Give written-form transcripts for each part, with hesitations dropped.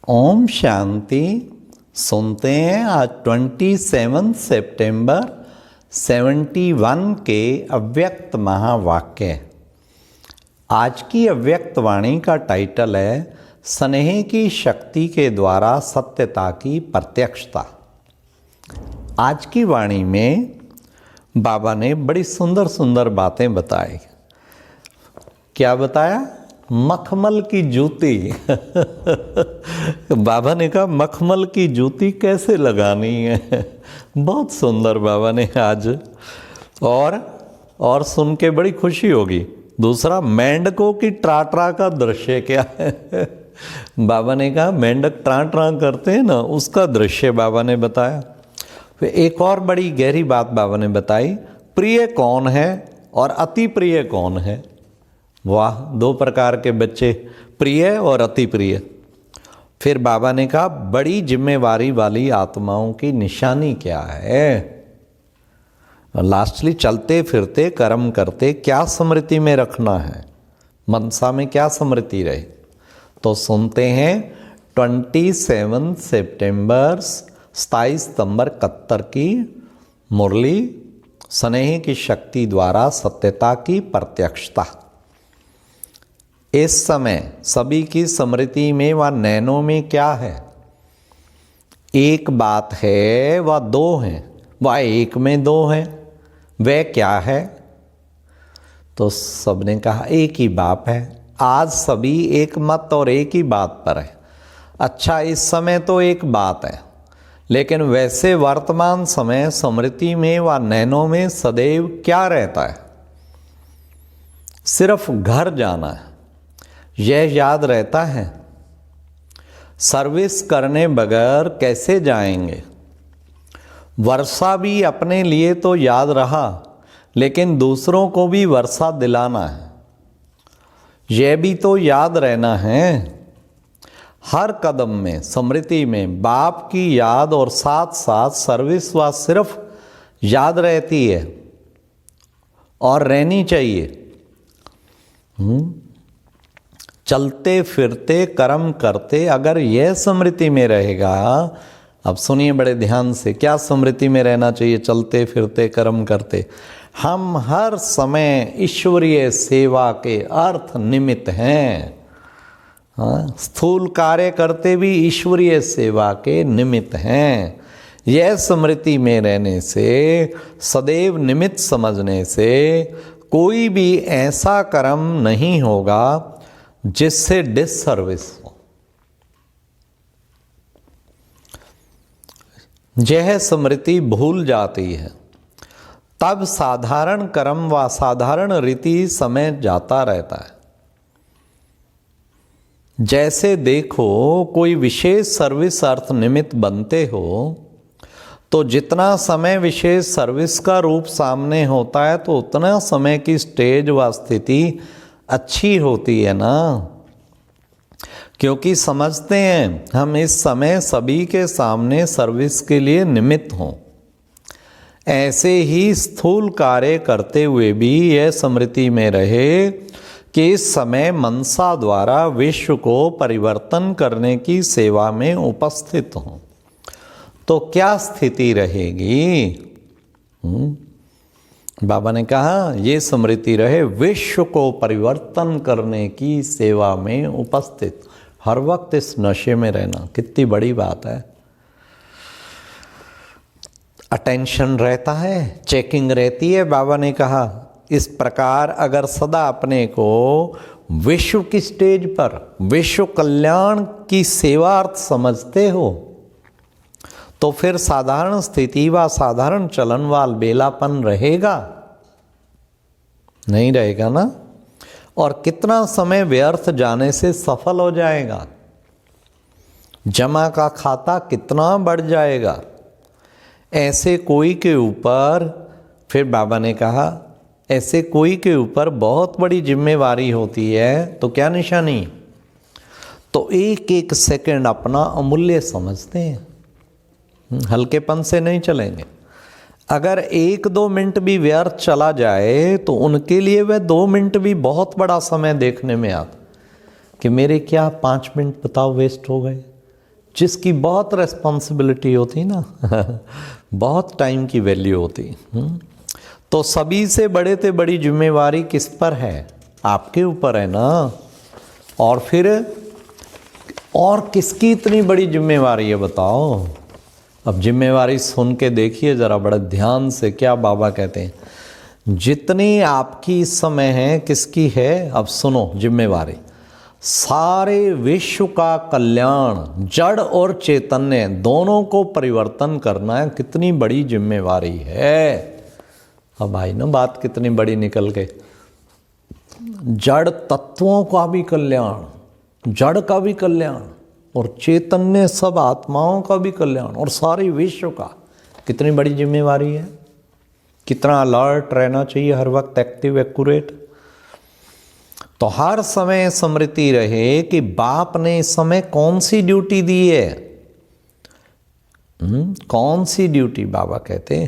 ओम शांति। सुनते हैं आज 27 सितंबर 71 के अव्यक्त महावाक्य। आज की अव्यक्त वाणी का टाइटल है स्नेह की शक्ति के द्वारा सत्यता की प्रत्यक्षता। आज की वाणी में बाबा ने बड़ी सुंदर सुंदर बातें बताई। क्या बताया? मखमल की जूती बाबा ने कहा मखमल की जूती कैसे लगानी है। बहुत सुंदर बाबा ने आज और सुन के बड़ी खुशी होगी। दूसरा, मेंढकों की ट्रा का दृश्य क्या है। बाबा ने कहा मेंढक ट्रा करते हैं ना, उसका दृश्य बाबा ने बताया। फिर एक और बड़ी गहरी बात बाबा ने बताई, प्रिय कौन है और अति प्रिय कौन है। वाह, दो प्रकार के बच्चे, प्रिय और अति प्रिय। फिर बाबा ने कहा बड़ी जिम्मेवारी वाली आत्माओं की निशानी क्या है। लास्टली चलते फिरते कर्म करते क्या स्मृति में रखना है, मनसा में क्या स्मृति रहे। तो सुनते हैं 27 सितंबर 27 सितंबर 71 की मुरली, स्नेह की शक्ति द्वारा सत्यता की प्रत्यक्षता। इस समय सभी की स्मृति में व नैनों में क्या है? एक बात है व दो हैं, व एक में दो हैं। वह क्या है? तो सबने कहा एक ही बाप है। आज सभी एक मत और एक ही बात पर है। अच्छा, इस समय तो एक बात है, लेकिन वैसे वर्तमान समय स्मृति में व नैनों में सदैव क्या रहता है? सिर्फ घर जाना है, यह याद रहता है। सर्विस करने बगैर कैसे जाएंगे? वर्षा भी अपने लिए तो याद रहा, लेकिन दूसरों को भी वर्षा दिलाना है, यह भी तो याद रहना है। हर कदम में स्मृति में बाप की याद और साथ साथ सर्विस व सिर्फ याद रहती है और रहनी चाहिए। चलते फिरते कर्म करते अगर यह स्मृति में रहेगा, अब सुनिए बड़े ध्यान से, क्या स्मृति में रहना चाहिए? चलते फिरते कर्म करते हम हर समय ईश्वरीय सेवा के अर्थ निमित्त हैं। हाँ, स्थूल कार्य करते भी ईश्वरीय सेवा के निमित्त हैं। यह स्मृति में रहने से, सदैव निमित्त समझने से कोई भी ऐसा कर्म नहीं होगा जिससे डिससर्विस हो। यह स्मृति भूल जाती है, तब साधारण कर्म व साधारण रीति समय जाता रहता है। जैसे देखो, कोई विशेष सर्विस अर्थ निमित्त बनते हो तो जितना समय विशेष सर्विस का रूप सामने होता है तो उतना समय की स्टेज व स्थिति अच्छी होती है ना, क्योंकि समझते हैं हम इस समय सभी के सामने सर्विस के लिए निमित्त हों। ऐसे ही स्थूल कार्य करते हुए भी यह स्मृति में रहे कि इस समय मनसा द्वारा विश्व को परिवर्तन करने की सेवा में उपस्थित हों। तो क्या स्थिति रहेगी? बाबा ने कहा ये स्मृति रहे विश्व को परिवर्तन करने की सेवा में उपस्थित। हर वक्त इस नशे में रहना कितनी बड़ी बात है। अटेंशन रहता है, चेकिंग रहती है। बाबा ने कहा इस प्रकार अगर सदा अपने को विश्व की स्टेज पर विश्व कल्याण की सेवार्थ समझते हो तो फिर साधारण स्थिति व साधारण चलन वाल बेलापन रहेगा? नहीं रहेगा ना। और कितना समय व्यर्थ जाने से सफल हो जाएगा, जमा का खाता कितना बढ़ जाएगा। ऐसे कोई के ऊपर, फिर बाबा ने कहा ऐसे कोई के ऊपर बहुत बड़ी जिम्मेवारी होती है, तो क्या निशानी? तो एक एक सेकंड अपना अमूल्य समझते हैं, हल्केपन से नहीं चलेंगे। अगर 1-2 मिनट भी व्यर्थ चला जाए तो उनके लिए वह 2 मिनट भी बहुत बड़ा समय देखने में आता कि मेरे क्या 5 मिनट बताओ वेस्ट हो गए। जिसकी बहुत रिस्पॉन्सिबिलिटी होती ना बहुत टाइम की वैल्यू होती। तो सभी से बड़े से बड़ी जिम्मेवारी किस पर है? आपके ऊपर है ना। और फिर और किसकी इतनी बड़ी जिम्मेवारी है बताओ? अब जिम्मेवारी सुन के देखिए ज़रा बड़े ध्यान से, क्या बाबा कहते हैं, जितनी आपकी इस समय है किसकी है? अब सुनो जिम्मेवारी, सारे विश्व का कल्याण, जड़ और चैतन्य दोनों को परिवर्तन करना है। कितनी बड़ी जिम्मेवारी है। अब भाई ना बात कितनी बड़ी निकल के, जड़ तत्वों का भी कल्याण, जड़ का भी कल्याण और चैतन्य सब आत्माओं का भी कल्याण और सारे विश्व का। कितनी बड़ी जिम्मेवारी है। कितना अलर्ट रहना चाहिए हर वक्त, एक्टिव, एक्यूरेट। तो हर समय स्मृति रहे कि बाप ने इस समय कौन सी ड्यूटी दी है। कौन सी ड्यूटी बाबा कहते?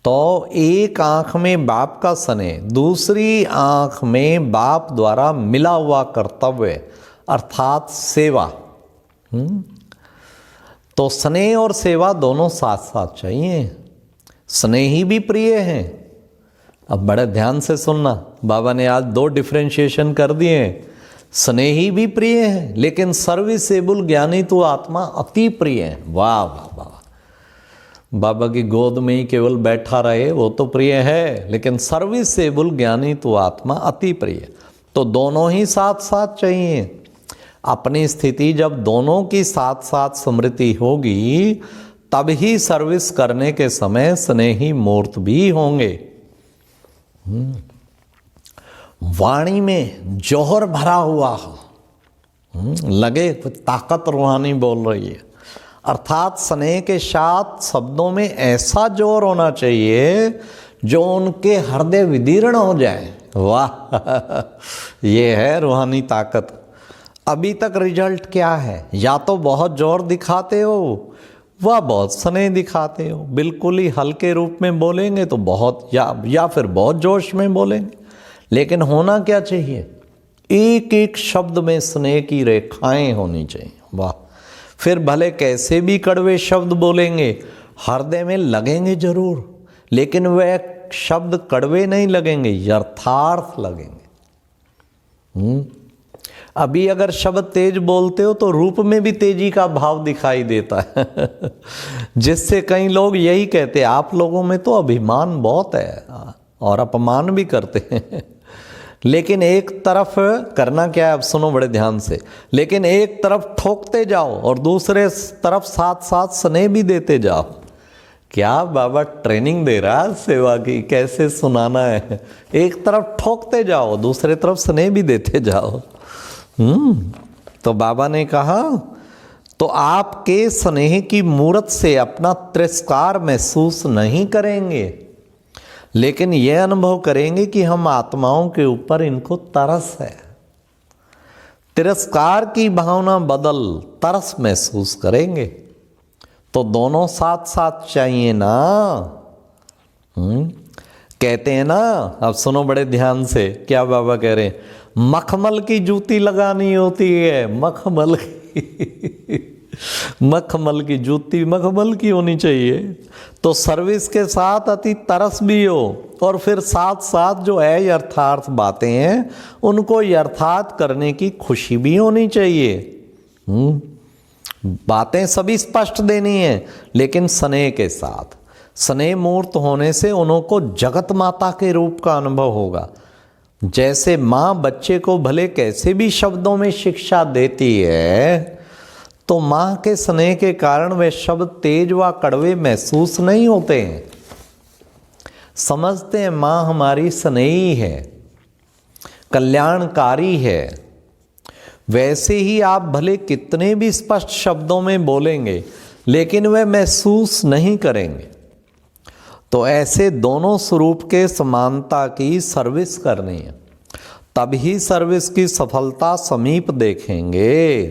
तो एक आंख में बाप का स्नेह, दूसरी आंख में बाप द्वारा मिला हुआ कर्तव्य अर्थात सेवा। तो स्नेह और सेवा दोनों साथ साथ चाहिए। स्नेही भी प्रिय हैं। अब बड़े ध्यान से सुनना, बाबा ने आज 2 डिफरेंशिएशन कर दिए हैं। स्नेही भी प्रिय है लेकिन सर्विसेबल ज्ञानी तो आत्मा अति प्रिय है। वाह वाह वाह। बाबा की गोद में ही केवल बैठा रहे वो तो प्रिय है, लेकिन सर्विसेबल ज्ञानी तो आत्मा अति प्रिय। तो दोनों ही साथ साथ चाहिए। अपनी स्थिति जब दोनों की साथ साथ स्मृति होगी तभी सर्विस करने के समय स्नेही मूर्त भी होंगे। वाणी में जौहर भरा हुआ हो, लगे कुछ ताकत रूहानी बोल रही है, अर्थात स्नेह के साथ शब्दों में ऐसा जोर होना चाहिए जो उनके हृदय विदीर्ण हो जाए। वाह ये है रूहानी ताकत। अभी तक रिजल्ट क्या है? या तो बहुत जोर दिखाते हो वह बहुत स्नेह दिखाते हो। बिल्कुल ही हल्के रूप में बोलेंगे तो बहुत, या फिर बहुत जोश में बोलेंगे। लेकिन होना क्या चाहिए? एक एक शब्द में स्नेह की रेखाएं होनी चाहिए। वाह। फिर भले कैसे भी कड़वे शब्द बोलेंगे हृदय में लगेंगे जरूर, लेकिन वह शब्द कड़वे नहीं लगेंगे, यथार्थ लगेंगे। अभी अगर शब्द तेज बोलते हो तो रूप में भी तेजी का भाव दिखाई देता है जिससे कई लोग यही कहते हैं आप लोगों में तो अभिमान बहुत है और अपमान भी करते हैं। लेकिन एक तरफ करना क्या है, अब सुनो बड़े ध्यान से, लेकिन एक तरफ ठोकते जाओ और दूसरे तरफ साथ साथ स्नेह भी देते जाओ। क्या बाबा ट्रेनिंग दे रहा है सेवा की, कैसे सुनाना है। एक तरफ ठोकते जाओ दूसरे तरफ स्नेह भी देते जाओ। तो बाबा ने कहा तो आपके स्नेह की मूर्त से अपना तिरस्कार महसूस नहीं करेंगे, लेकिन यह अनुभव करेंगे कि हम आत्माओं के ऊपर इनको तरस है। तिरस्कार की भावना बदल तरस महसूस करेंगे। तो दोनों साथ साथ चाहिए ना। कहते हैं ना, अब सुनो बड़े ध्यान से, क्या बाबा कह रहे हैं, मखमल की जूती लगानी होती है। मखमल की जूती मखमल की होनी चाहिए। तो सर्विस के साथ अति तरस भी हो और फिर साथ साथ जो है यथार्थ बातें हैं उनको यथार्थ करने की खुशी भी होनी चाहिए। बातें सभी स्पष्ट देनी है लेकिन स्नेह के साथ। स्नेह मूर्त होने से उनको जगत माता के रूप का अनुभव होगा। जैसे माँ बच्चे को भले कैसे भी शब्दों में शिक्षा देती है, तो माँ के स्नेह के कारण वे शब्द तेज व कड़वे महसूस नहीं होते हैं। समझते हैं माँ हमारी स्नेही है, कल्याणकारी है। वैसे ही आप भले कितने भी स्पष्ट शब्दों में बोलेंगे लेकिन वे महसूस नहीं करेंगे। तो ऐसे दोनों स्वरूप के समानता की सर्विस करनी है, तभी सर्विस की सफलता समीप देखेंगे।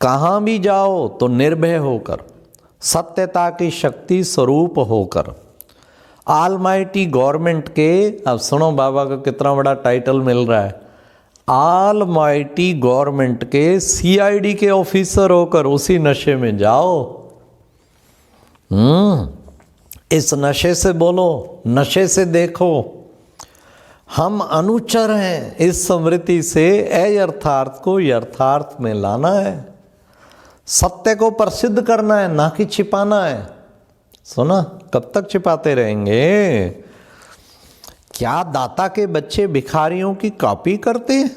कहाँ भी जाओ तो निर्भय होकर, सत्यता की शक्ति स्वरूप होकर, ऑलमाइटी गवर्नमेंट के, अब सुनो बाबा का कितना बड़ा टाइटल मिल रहा है, ऑलमाइटी गवर्नमेंट के सीआईडी के ऑफिसर होकर उसी नशे में जाओ। इस नशे से बोलो, नशे से देखो। हम अनुचर हैं, इस स्मृति से अयथार्थ को यथार्थ में लाना है, सत्य को प्रसिद्ध करना है, ना कि छिपाना है। सुना, कब तक छिपाते रहेंगे? क्या दाता के बच्चे भिखारियों की कॉपी करते हैं?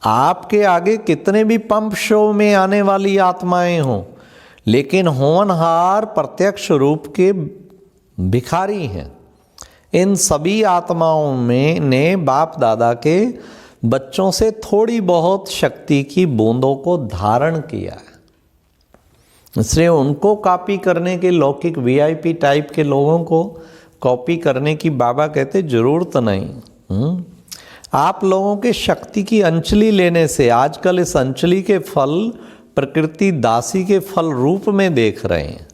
आपके आगे कितने भी पंप शो में आने वाली आत्माएं हों, लेकिन होनहार प्रत्यक्ष रूप के भिखारी हैं। इन सभी आत्माओं में ने बाप दादा के बच्चों से थोड़ी बहुत शक्ति की बूंदों को धारण किया है, इसलिए उनको कॉपी करने के, लौकिक वीआईपी टाइप के लोगों को कॉपी करने की बाबा कहते जरूरत नहीं। आप लोगों के शक्ति की अंजलि लेने से, आजकल इस अंजलि के फल प्रकृति दासी के फल रूप में देख रहे हैं,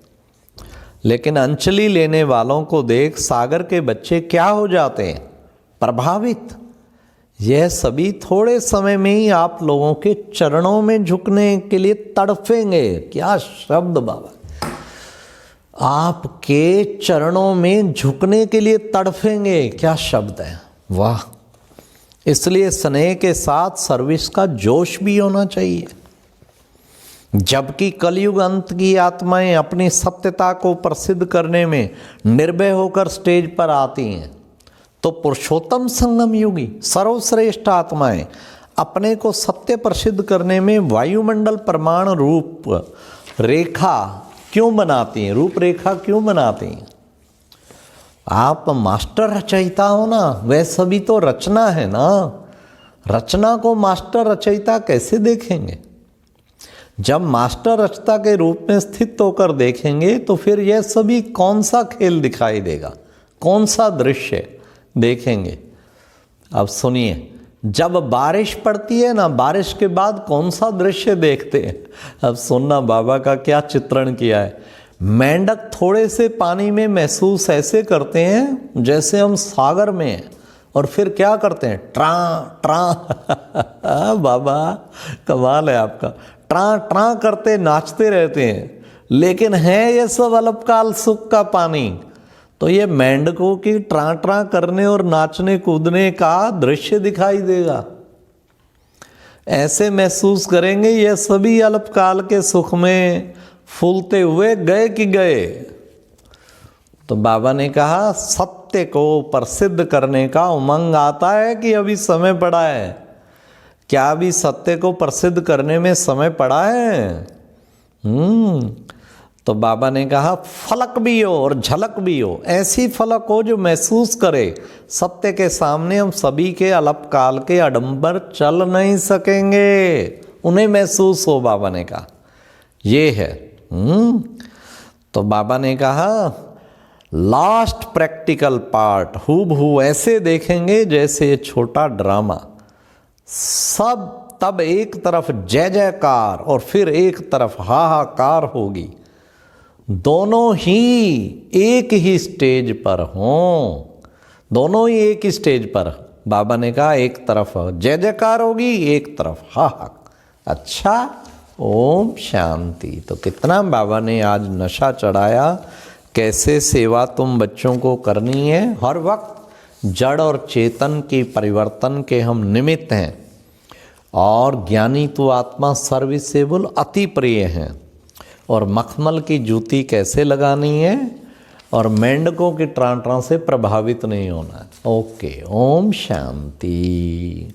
लेकिन अंजलि लेने वालों को देख सागर के बच्चे क्या हो जाते हैं? प्रभावित। यह सभी थोड़े समय में ही आप लोगों के चरणों में झुकने के लिए तड़फेंगे। क्या शब्द बाबा! आपके चरणों में झुकने के लिए तड़फेंगे, क्या शब्द है! वाह! इसलिए स्नेह के साथ सर्विस का जोश भी होना चाहिए। जबकि कलयुग अंत की आत्माएं अपनी सत्यता को प्रसिद्ध करने में निर्भय होकर स्टेज पर आती हैं, तो पुरुषोत्तम संगम युगी सर्वश्रेष्ठ आत्माएं अपने को सत्य प्रसिद्ध करने में वायुमंडल प्रमाण रूप रेखा क्यों बनाती हैं? रूपरेखा क्यों बनाती हैं? आप मास्टर रचयिता हो ना, वह सभी तो रचना है ना। रचना को मास्टर रचयिता कैसे देखेंगे? जब मास्टर रचता के रूप में स्थित होकर देखेंगे तो फिर यह सभी कौन सा खेल दिखाई देगा, कौन सा दृश्य देखेंगे? अब सुनिए, जब बारिश पड़ती है ना, बारिश के बाद कौन सा दृश्य देखते हैं? अब सुनना बाबा का क्या चित्रण किया है। मेंढक थोड़े से पानी में महसूस ऐसे करते हैं जैसे हम सागर में हैं, और फिर क्या करते हैं? ट्रा ट्रा बाबा कमाल है आपका। ट्रा ट्रा करते नाचते रहते हैं, लेकिन है ये सब अल्पकाल सुख का पानी। तो ये मेंढकों की ट्रा ट्रा करने और नाचने कूदने का दृश्य दिखाई देगा। ऐसे महसूस करेंगे ये सभी अल्पकाल के सुख में फूलते हुए गए कि गए। तो बाबा ने कहा सत्य को प्रसिद्ध करने का उमंग आता है कि अभी समय पड़ा है? क्या अभी सत्य को प्रसिद्ध करने में समय पड़ा है? तो बाबा ने कहा फलक भी हो और झलक भी हो, ऐसी फलक हो जो महसूस करे सत्य के सामने हम सभी के अल्पकाल के आडंबर चल नहीं सकेंगे, उन्हें महसूस हो। बाबा ने कहा ये है। तो बाबा ने कहा लास्ट प्रैक्टिकल पार्ट हूबहू ऐसे देखेंगे जैसे ये छोटा ड्रामा। सब तब एक तरफ जय जयकार और फिर एक तरफ हाहाकार होगी। दोनों ही एक ही स्टेज पर हों, दोनों ही एक ही स्टेज पर। बाबा ने कहा एक तरफ जय जयकार होगी, एक तरफ हाहाकार। अच्छा, ओम शांति। तो कितना बाबा ने आज नशा चढ़ाया, कैसे सेवा तुम बच्चों को करनी है। हर वक्त जड़ और चेतन के परिवर्तन के हम निमित्त हैं, और ज्ञानी तो आत्मा सर्विसेबल अति प्रिय हैं। और मखमल की जूती कैसे लगानी है, और मेंढकों की ट्रां ट्रां से प्रभावित नहीं होना है। ओके, ओम शांति।